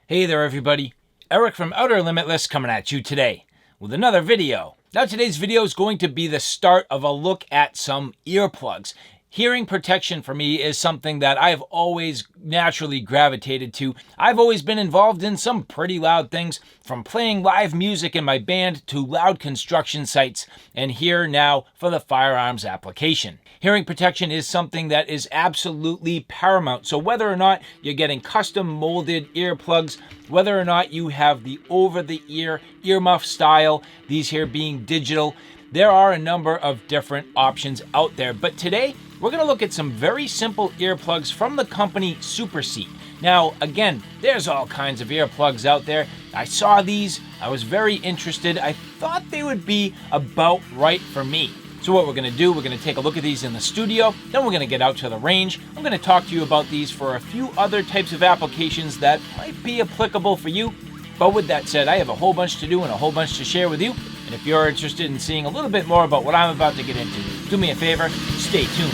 Hey there everybody, Eric from Outer Limitless coming at you today with another video. Now today's video is going to be the start of a look at some earplugs. Hearing protection for me is something that I've always naturally gravitated to. I've always been involved in some pretty loud things, from playing live music in my band to loud construction sites, and here now for the firearms application. Hearing protection is something that is absolutely paramount. So whether or not you're getting custom molded earplugs, whether or not you have the over-the-ear earmuff style, these here being digital, there are a number of different options out there. But today, we're going to look at some very simple earplugs from the company Superceat. Now, again, there's all kinds of earplugs out there. I saw these, I was very interested. I thought they would be about right for me. So what we're going to do, we're going to take a look at these in the studio, then we're going to get out to the range. I'm going to talk to you about these for a few other types of applications that might be applicable for you. But with that said, I have a whole bunch to do and a whole bunch to share with you. And if you're interested in seeing a little bit more about what I'm about to get into, do me a favor, stay tuned.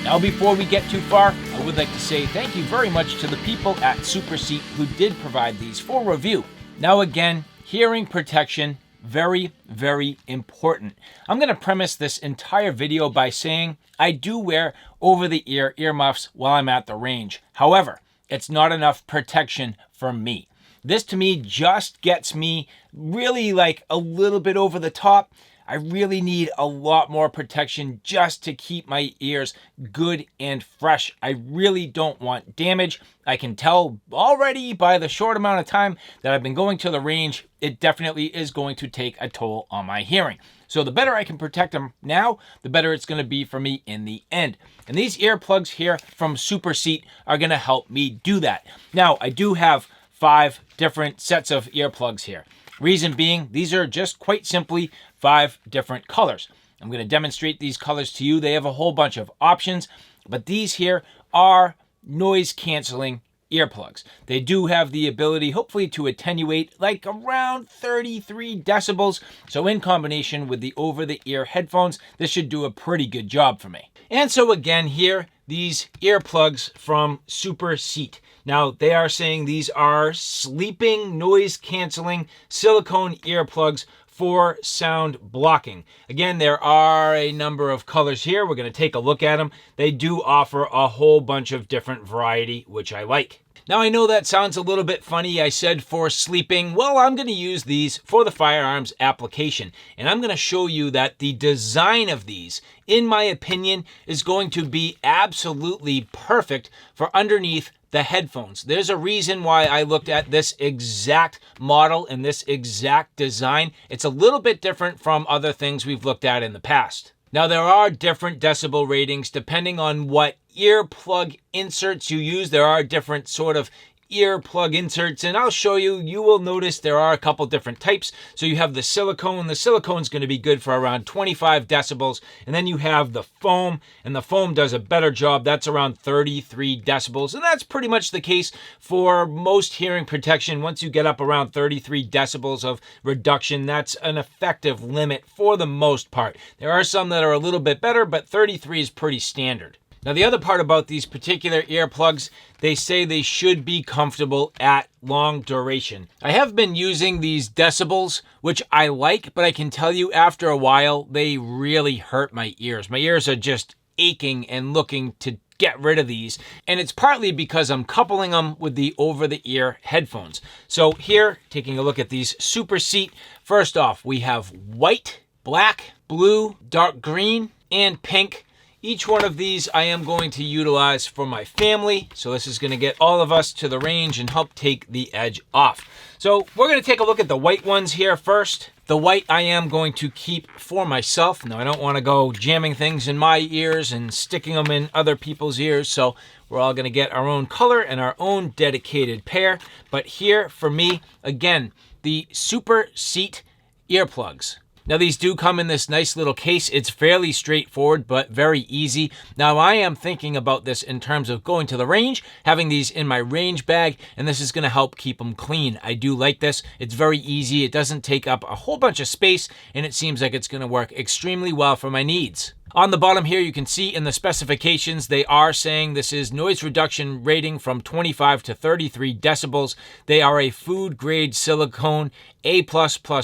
Now before we get too far, I would like to say thank you very much to the people at Superceat who did provide these for review. Now again, hearing protection, very, very important. I'm going to premise this entire video by saying I do wear over-the-ear earmuffs while I'm at the range. However, it's not enough protection for me. This to me just gets me really like a little bit over the top. I really need a lot more protection just to keep my ears good and fresh. I really don't want damage. I can tell already by the short amount of time that I've been going to the range, it definitely is going to take a toll on my hearing. So the better I can protect them now, the better it's going to be for me in the end. And these earplugs here from Superceat are going to help me do that. Now, I do have 5 different sets of earplugs here. Reason being, these are just quite simply 5 different colors. I'm going to demonstrate these colors to you. They have a whole bunch of options, but these here are noise canceling earplugs. They do have the ability, hopefully, to attenuate like around 33 decibels. So in combination with the over-the-ear headphones, this should do a pretty good job for me. And so again here, these earplugs from Superceat. Now, they are saying these are sleeping, noise-canceling silicone earplugs for sound blocking. Again, there are a number of colors here. We're going to take a look at them. They do offer a whole bunch of different variety, which I like. Now, I know that sounds a little bit funny. I said for sleeping. Well, I'm going to use these for the firearms application. And I'm going to show you that the design of these, in my opinion, is going to be absolutely perfect for underneath the headphones. There's a reason why I looked at this exact model and this exact design. It's a little bit different from other things we've looked at in the past. Now, there are different decibel ratings depending on what earplug inserts you use. There are different sort of earplug inserts, and I'll show you. You will notice there are a couple different types. So you have the silicone. The silicone is going to be good for around 25 decibels, and then you have the foam, and the foam does a better job. That's around 33 decibels, and that's pretty much the case for most hearing protection. Once you get up around 33 decibels of reduction, that's an effective limit for the most part. There are some that are a little bit better, but 33 is pretty standard. Now, the other part about these particular earplugs, they say they should be comfortable at long duration. I have been using these decibels, which I like, but I can tell you after a while, they really hurt my ears. My ears are just aching and looking to get rid of these. And it's partly because I'm coupling them with the over-the-ear headphones. So here, taking a look at these Superceat, first off, we have white, black, blue, dark green, and pink. Each one of these I am going to utilize for my family. So this is going to get all of us to the range and help take the edge off. So we're going to take a look at the white ones here first. The white I am going to keep for myself. Now, I don't want to go jamming things in my ears and sticking them in other people's ears. So we're all going to get our own color and our own dedicated pair. But here for me, again, the Superceat earplugs. Now, these do come in this nice little case. It's fairly straightforward, but very easy. Now, I am thinking about this in terms of going to the range, having these in my range bag, and this is going to help keep them clean. I do like this. It's very easy. It doesn't take up a whole bunch of space, and it seems like it's going to work extremely well for my needs. On the bottom here, you can see in the specifications, they are saying this is noise reduction rating from 25 to 33 decibels. They are a food grade silicone A++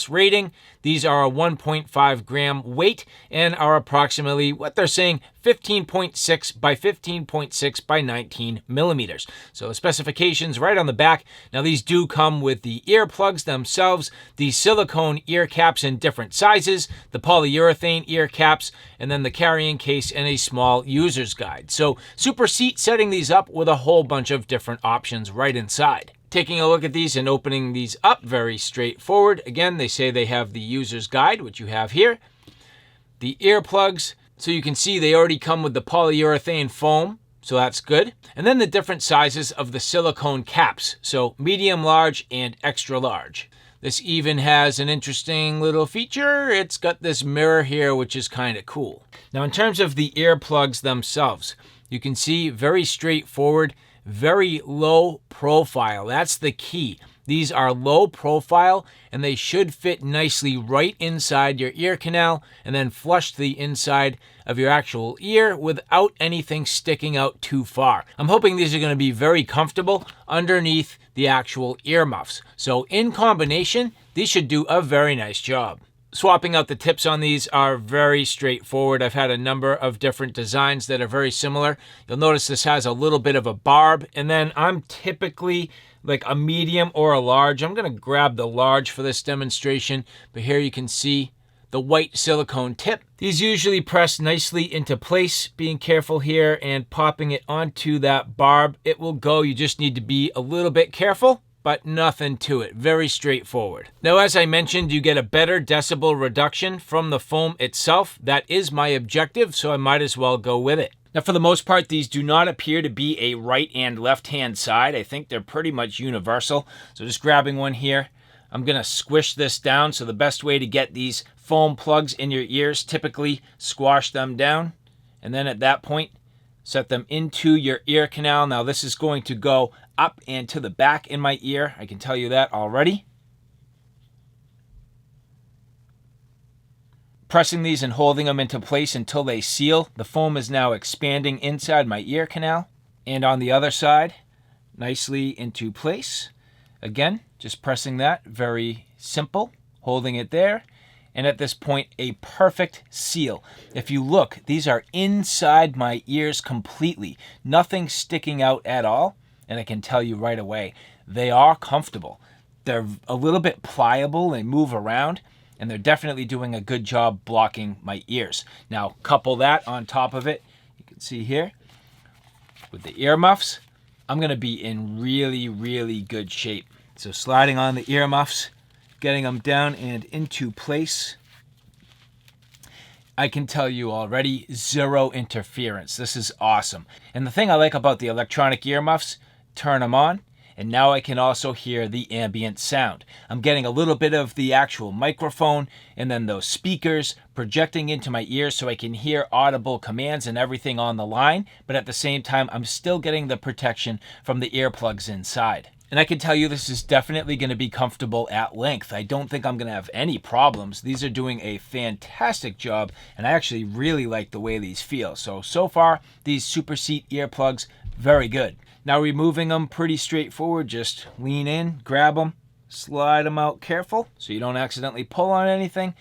rating. These are a 1.5 gram weight and are approximately, what they're saying, 15.6 by 15.6 by 19 millimeters. So the specifications right on the back. Now these do come with the earplugs themselves, the silicone ear caps in different sizes, the polyurethane ear caps, and then the carrying case and a small user's guide. So Superceat setting these up with a whole bunch of different options right inside. Taking a look at these and opening these up, very straightforward. Again, they say they have the user's guide, which you have here. The earplugs, so you can see they already come with the polyurethane foam, so that's good. And then the different sizes of the silicone caps, so medium, large, and extra large. This even has an interesting little feature. It's got this mirror here, which is kind of cool. Now, in terms of the earplugs themselves, you can see very straightforward, very low profile. That's the key. These are low profile and they should fit nicely right inside your ear canal and then flush to the inside of your actual ear without anything sticking out too far. I'm hoping these are going to be very comfortable underneath the actual earmuffs. So in combination, these should do a very nice job. Swapping out the tips on these are very straightforward. I've had a number of different designs that are very similar. You'll notice this has a little bit of a barb, and then I'm typically like a medium or a large. I'm going to grab the large for this demonstration, but here you can see the white silicone tip. These usually press nicely into place. Being careful here and popping it onto that barb, it will go. You just need to be a little bit careful, but nothing to it. Very straightforward. Now, as I mentioned, you get a better decibel reduction from the foam itself. That is my objective, so I might as well go with it. Now, for the most part, these do not appear to be a right and left-hand side. I think they're pretty much universal. So just grabbing one here, I'm gonna squish this down. So the best way to get these foam plugs in your ears, typically squash them down. And then at that point, set them into your ear canal. Now this is going to go up and to the back in my ear. I can tell you that already. Pressing these and holding them into place until they seal. The foam is now expanding inside my ear canal. And on the other side, nicely into place. Again, just pressing that, very simple, holding it there. And at this point, a perfect seal. If you look, these are inside my ears completely. Nothing sticking out at all. And I can tell you right away, they are comfortable. They're a little bit pliable, they move around, and they're definitely doing a good job blocking my ears. Now, couple that on top of it, you can see here, with the earmuffs, I'm gonna be in really, really good shape. So sliding on the earmuffs, getting them down and into place. I can tell you already, zero interference. This is awesome. And the thing I like about the electronic earmuffs, turn them on, and now I can also hear the ambient sound. I'm getting a little bit of the actual microphone and then those speakers projecting into my ears so I can hear audible commands and everything on the line, but at the same time, I'm still getting the protection from the earplugs inside. And I can tell you this is definitely going to be comfortable at length. I don't think I'm going to have any problems. These are doing a fantastic job, and I actually really like the way these feel. So far, these Superceat earplugs, very good. Now removing them, pretty straightforward. Just lean in, grab them, slide them out careful so you don't accidentally pull on anything.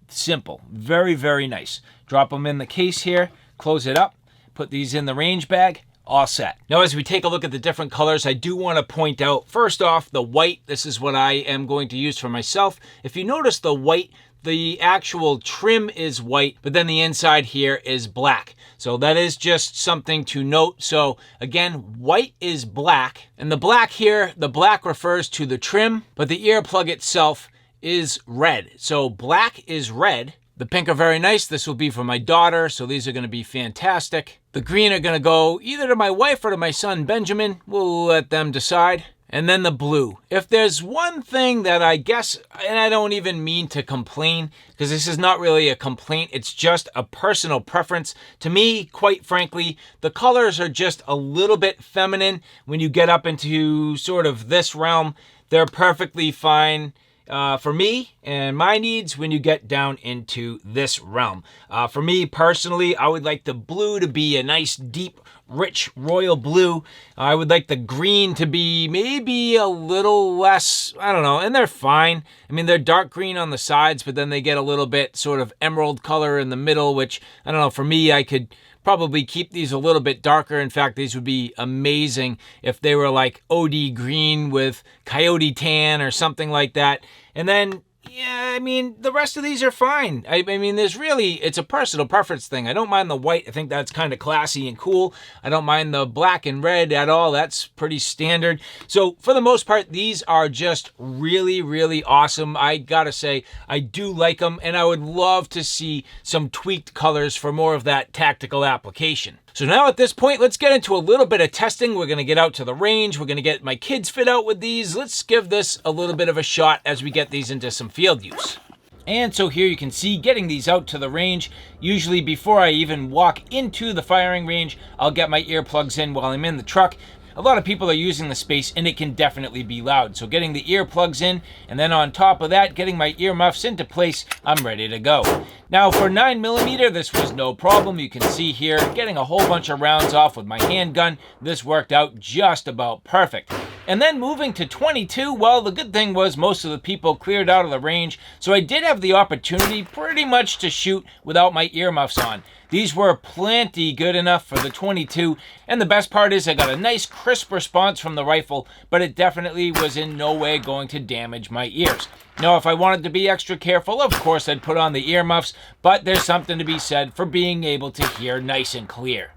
Simple, very, very nice. Drop them in the case here, close it up, put these in the range bag, all set. Now, as we take a look at the different colors, I do want to point out, first off, the white. This is what I am going to use for myself. If you notice the white, the actual trim is white, but then the inside here is black. So that is just something to note. So again, white is black, and the black here, the black refers to the trim, but the earplug itself is red. So black is red. The pink are very nice. This will be for my daughter, so these are going to be fantastic. The green are going to go either to my wife or to my son, Benjamin. We'll let them decide. And then the blue. If there's one thing that I guess, and I don't even mean to complain, because this is not really a complaint, it's just a personal preference. To me, quite frankly, the colors are just a little bit feminine. When you get up into sort of this realm, they're perfectly fine for me and my needs when you get down into this realm. For me personally, I would like the blue to be a nice deep rich royal blue. I would like the green to be maybe a little less, I don't know, and they're fine. I mean, they're dark green on the sides, but then they get a little bit sort of emerald color in the middle, which, I don't know, for me, I could probably keep these a little bit darker. In fact, these would be amazing if they were like OD green with coyote tan or something like that. And then, yeah, I mean, the rest of these are fine. I mean, it's a personal preference thing. I don't mind the white. I think that's kind of classy and cool. I don't mind the black and red at all. That's pretty standard. So for the most part, these are just really, really awesome. I gotta say, I do like them, and I would love to see some tweaked colors for more of that tactical application. So now at this point, let's get into a little bit of testing. We're gonna get out to the range. We're gonna get my kids fit out with these. Let's give this a little bit of a shot as we get these into some field use. And so here you can see getting these out to the range. Usually before I even walk into the firing range, I'll get my earplugs in while I'm in the truck. A lot of people are using the space and it can definitely be loud. So getting the earplugs in, and then on top of that, getting my earmuffs into place, I'm ready to go. Now for 9mm, this was no problem. You can see here, getting a whole bunch of rounds off with my handgun. This worked out just about perfect. And then moving to 22, well, the good thing was most of the people cleared out of the range, so I did have the opportunity pretty much to shoot without my earmuffs on. These were plenty good enough for the 22, and the best part is I got a nice crisp response from the rifle, but it definitely was in no way going to damage my ears. Now, if I wanted to be extra careful, of course I'd put on the earmuffs, but there's something to be said for being able to hear nice and clear.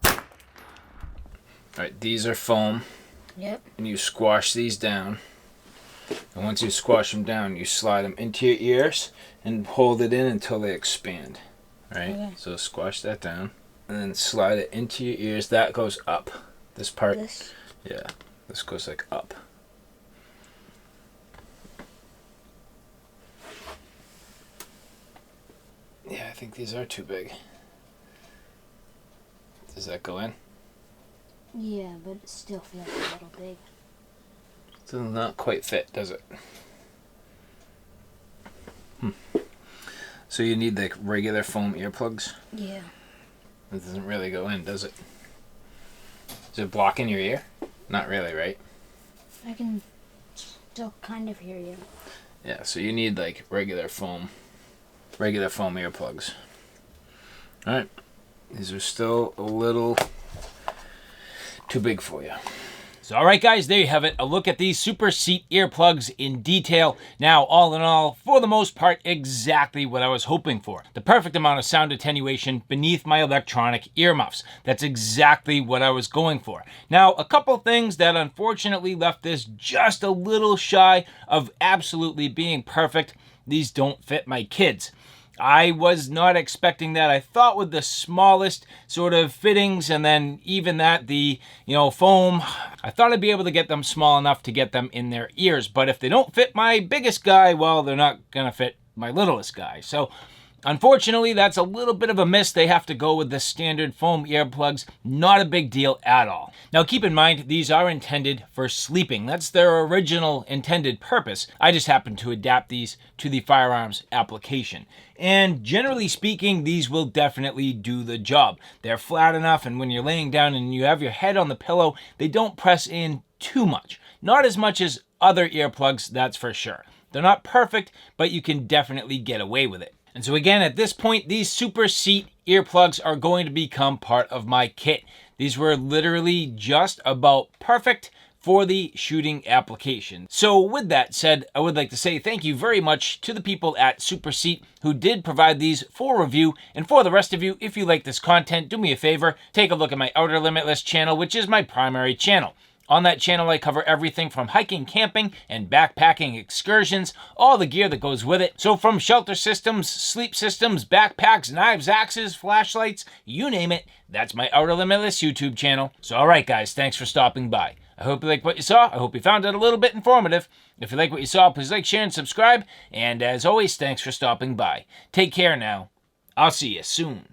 All right, these are foam. Yep. And you squash these down. And once you squash them down, you slide them into your ears and hold it in until they expand. All right? Okay. So squash that down and then slide it into your ears. That goes up. This part. This? Yeah. This goes like up. Yeah, I think these are too big. Does that go in? Yeah, but it still feels a little big. It does not quite fit, does it? So you need like regular foam earplugs? Yeah. It doesn't really go in, does it? Is it blocking your ear? Not really, right? I can still kind of hear you. Yeah, so you need like regular foam earplugs. Alright. These are still a little too big for you. So all right guys, there you have it. A look at these Superceat earplugs in detail. Now, all in all, for the most part, exactly what I was hoping for. The perfect amount of sound attenuation beneath my electronic earmuffs. That's exactly what I was going for. Now, a couple things that unfortunately left this just a little shy of absolutely being perfect. These don't fit my kids. I was not expecting that. I thought with the smallest sort of fittings and then even that, the, foam, I thought I'd be able to get them small enough to get them in their ears. But if they don't fit my biggest guy, well, they're not going to fit my littlest guy. So unfortunately, that's a little bit of a miss. They have to go with the standard foam earplugs. Not a big deal at all. Now, keep in mind, these are intended for sleeping. That's their original intended purpose. I just happen to adapt these to the firearms application. And generally speaking, these will definitely do the job. They're flat enough, and when you're laying down and you have your head on the pillow, they don't press in too much. Not as much as other earplugs, that's for sure. They're not perfect, but you can definitely get away with it. And so again, at this point, these Superceat earplugs are going to become part of my kit. These were literally just about perfect for the shooting application. So with that said, I would like to say thank you very much to the people at Superceat who did provide these for review. And for the rest of you, if you like this content, do me a favor, take a look at my Outer Limitless channel, which is my primary channel. On that channel, I cover everything from hiking, camping, and backpacking excursions, all the gear that goes with it. So from shelter systems, sleep systems, backpacks, knives, axes, flashlights, you name it, that's my Outer Limitless YouTube channel. So all right, guys, thanks for stopping by. I hope you like what you saw. I hope you found it a little bit informative. If you like what you saw, please like, share, and subscribe. And as always, thanks for stopping by. Take care now. I'll see you soon.